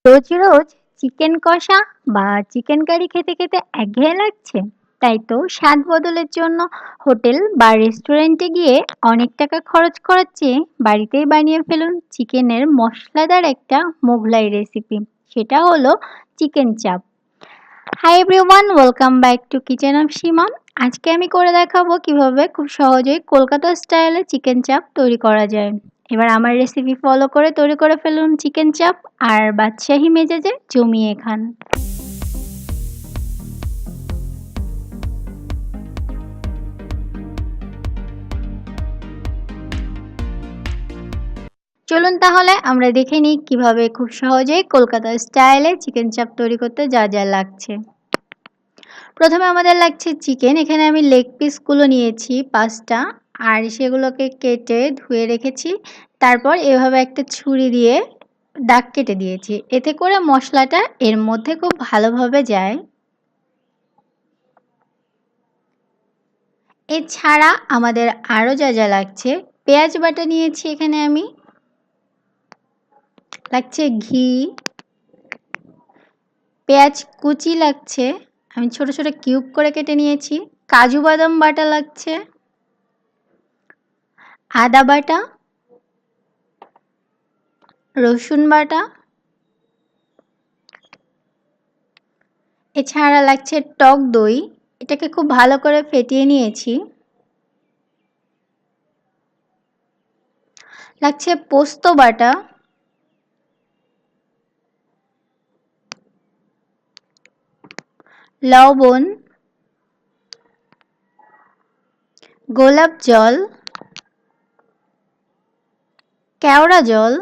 রোজ রোজ chicken কষা বা chicken curry খেতে খেতে একঘেয়ে লাগছে, তাই তো স্বাদ বদলের জন্য হোটেল বা রেস্টুরেন্টে গিয়ে অনেক টাকা খরচ করার চেয়ে বাড়িতেই বানিয়ে ফেলুন চিকেনের মশলাদার একটা মোগলাই রেসিপি। সেটা হলো chicken chaap. Hi everyone, welcome back to kitchen of Seema. আজকে আমি করে দেখাবো কিভাবে খুব সহজেই কলকাতা স্টাইলে চিকেন চাপ তৈরি করা যায়। এবার আমার রেসিপি ফলো করে তৈরি করে ফেলুন চিকেন চাপ আর বাদশাহী মেজাজে জমিয়ে খান। চলুন তাহলে আমরা দেখে নিই কিভাবে খুব সহজেই কলকাতা স্টাইলে চিকেন চাপ তৈরি করতে যা যা লাগছে। প্রথমে আমাদের লাগছে চিকেন। এখানে আমি লেগ পিসগুলো নিয়েছি 5টা, আর সেগুলোকে কেটে ধুয়ে রেখেছি। তারপর এভাবে একটা ছুরি দিয়ে দাগ কেটে দিয়েছি, এতে করে মশলাটা এর মধ্যে খুব ভালোভাবে যায়। এছাড়া আমাদের আরও যা যা লাগছে, পেঁয়াজ বাটা নিয়েছি এখানে আমি, লাগছে ঘি, পেঁয়াজ কুচি লাগছে, আমি ছোট ছোট কিউব করে কেটে নিয়েছি, কাজু বাদাম বাটা লাগছে, আদা বাটা, রসুন বাটা, এছাড়া লাগছে টক দই, এটাকে খুব ভালো করে ফেটিয়ে নিয়েছি, লাগছে পোস্ত বাটা, লবণ, গোলাপ জল, কেওড়া জল,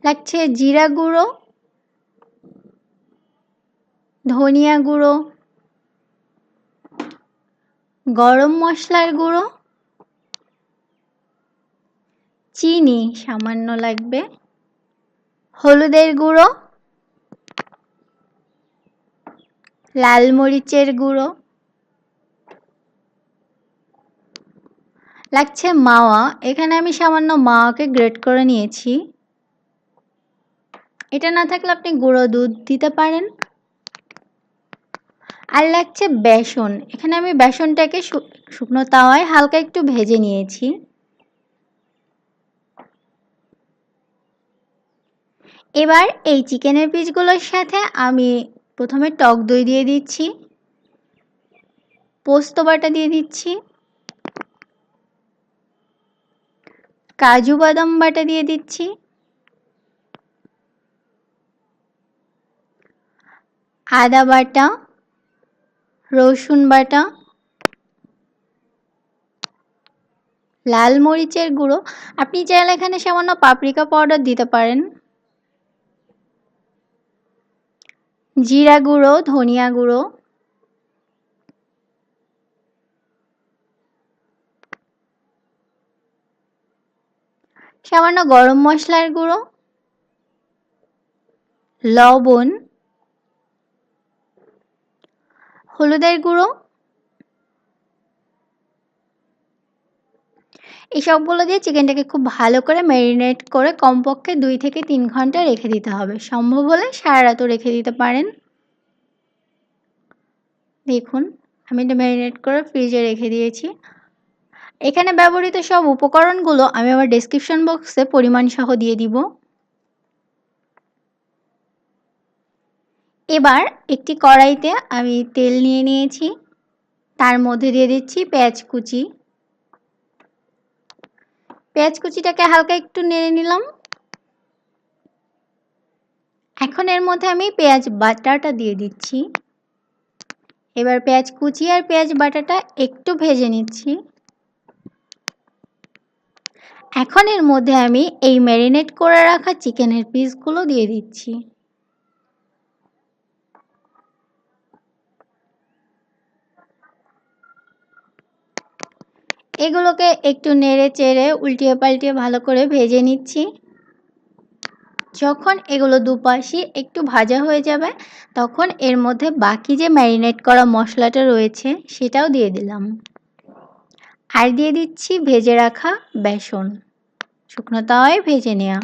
লাগছে জিরা গুঁড়ো, ধনিয়া গুঁড়ো, গরম মশলার গুঁড়ো, চিনি সামান্য লাগবে, হলুদের গুঁড়ো, লাল মরিচের গুঁড়ো, লাগছে মাওয়া। এখানে আমি সামান্য মাওয়াকে গ্রেট করে নিয়েছি, এটা না থাকলে আপনি গুঁড়ো দুধ দিতে পারেন। আর লাগছে বেসন। এখানে আমি বেসনটাকে শুকনো তাওয়ায় হালকা একটু ভেজে নিয়েছি। এবার এই চিকেনের পিসগুলোর সাথে আমি প্রথমে টক দই দিয়ে দিচ্ছি, পোস্ত বাটা দিয়ে দিচ্ছি, কাজু বাদাম বাটা দিয়ে দিচ্ছি, আদা বাটা, রসুন বাটা, লাল মরিচের গুঁড়ো, আপনি চাইলে এখানে সামান্য পাপরিকা পাউডার দিতে পারেন, জিরা গুঁড়ো, ধনিয়া গুঁড়ো, সামান্য গরম মশলার গুঁড়ো, লবণ, হলুদের গুঁড়ো, এই সবগুলো দিয়ে চিকেনটাকে খুব ভালো করে ম্যারিনেট করে কমপক্ষে 2 থেকে 3 ঘন্টা রেখে দিতে হবে। সম্ভব হলে সারা রাতও রেখে দিতে পারেন। দেখুন আমি এটা ম্যারিনেট করে ফ্রিজে রেখে দিয়েছি। এখানে ব্যবহৃত সব উপকরণগুলো আমি আমার ডেসক্রিপশন বক্সে পরিমাণ সহ দিয়ে দিব। এবার একটি কড়াইতে আমি তেল নিয়ে নিয়েছি, তার মধ্যে দিয়ে দিচ্ছি পেঁয়াজ কুচি। পেঁয়াজ কুচিটাকে হালকা একটু নেড়ে নিলাম। এখন এর মধ্যে আমি পেঁয়াজ বাটাটা দিয়ে দিচ্ছি। এবার পেঁয়াজ কুচি আর পেঁয়াজ বাটাটা একটু ভেজে নিচ্ছি। এখন এর মধ্যে আমি এই ম্যারিনেট করে রাখা চিকেনের পিসগুলো দিয়ে দিচ্ছি। এগুলোকে একটু নেড়ে চেড়ে উল্টিয়ে পাল্টিয়ে ভালো করে ভেজে নিচ্ছি। যখন এগুলো দুপাশই একটু ভাজা হয়ে যাবে, তখন এর মধ্যে বাকি যে ম্যারিনেট করা মশলাটা রয়েছে সেটাও দিয়ে দিলাম। আর দিয়ে দিচ্ছি ভেজে রাখা বেসন, শুকনো তাওয়ায় ভেজে নেওয়া।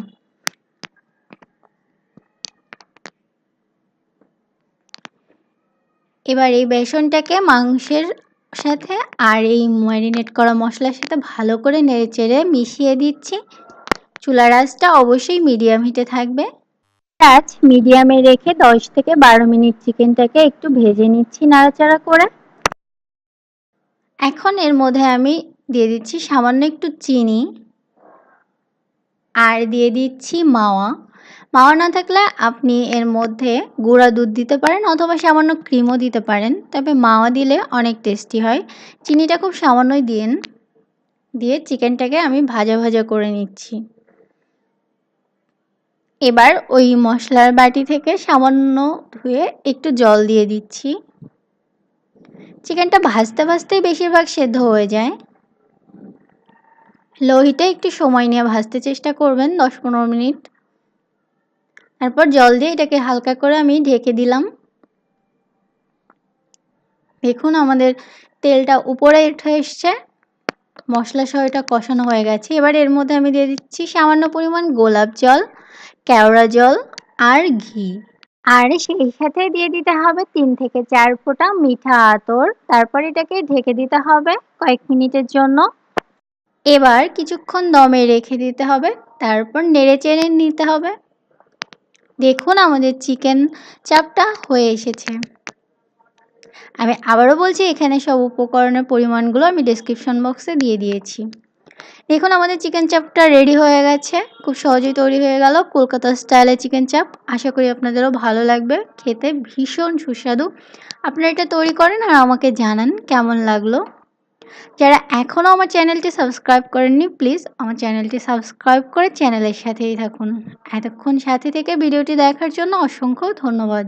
এবার এই বেসনটাকে মাংসের সাথে আর এই ম্যারিনেট করা মশলার সাথে ভালো করে নেড়েচেড়ে মিশিয়ে দিচ্ছি। চুলার আঁচটা অবশ্যই মিডিয়াম হিটে থাকবে। আঁচ মিডিয়ামে রেখে 10 থেকে 12 মিনিট চিকেনটাকে একটু ভেজে নিচ্ছি নাড়াচাড়া করে। এখন এর মধ্যে আমি দিয়ে দিচ্ছি সামান্য একটু চিনি আর দিয়ে দিচ্ছি মাওয়া। মাওয়া না থাকলে আপনি এর মধ্যে গুঁড়া দুধ দিতে পারেন অথবা সামান্য ক্রিমও দিতে পারেন, তবে মাওয়া দিলে অনেক টেস্টি হয়। চিনিটা খুব সামান্যই দিন, দিয়ে চিকেনটাকে আমি ভাজা ভাজা করে নিচ্ছি। এবার ওই মশলার বাটি থেকে সামান্য ধুয়ে একটু জল দিয়ে দিচ্ছি। চিকেনটা ভাজতে ভাজতেই বেশিরভাগ সেদ্ধ হয়ে যায়। লো হিটে একটু সময় নিয়ে ভাজতে চেষ্টা করবেন 10-15 মিনিট। তারপর জল দিয়ে এটাকে হালকা করে আমি ঢেকে দিলাম। দেখুন আমাদের তেলটা উপরে উঠে এসছে, মশলা সহ এটা কষানো হয়ে গেছে। এবার এর মধ্যে আমি দিয়ে দিচ্ছি সামান্য পরিমাণ গোলাপ জল, কেওড়া জল আর ঘি। আর সেই সাথে দিয়ে দিতে হবে 3 থেকে 4 ফোঁটা মিঠা আতর। তারপর এটাকে ঢেকে দিতে হবে কয়েক মিনিটের জন্য। এবার কিছুক্ষণ দমে রেখে দিতে হবে, তারপর নেড়েচেড়ে নিতে হবে। দেখুন আমাদের চিকেন চাপটা হয়ে এসেছে। আমি আবারও বলছি, এখানে সব উপকরণের পরিমাণগুলো আমি ডেসক্রিপশন বক্সে দিয়ে দিয়েছি। দেখুন আমাদের চিকেন চাপটা রেডি হয়ে গেছে, খুব সহজেই তৈরি হয়ে গেল কলকাতা স্টাইলের চিকেন চাপ। আশা করি আপনাদেরও ভালো লাগবে, খেতে ভীষণ সুস্বাদু। আপনারা এটা তৈরি করেন আর আমাকে জানান কেমন লাগলো। যারা এখনও আমার চ্যানেলটি সাবস্ক্রাইব করেননি, প্লিজ আমার চ্যানেলটি সাবস্ক্রাইব করে চ্যানেলের সাথেই থাকুন। এতক্ষণ সাথে থেকে ভিডিওটি দেখার জন্য অসংখ্য ধন্যবাদ।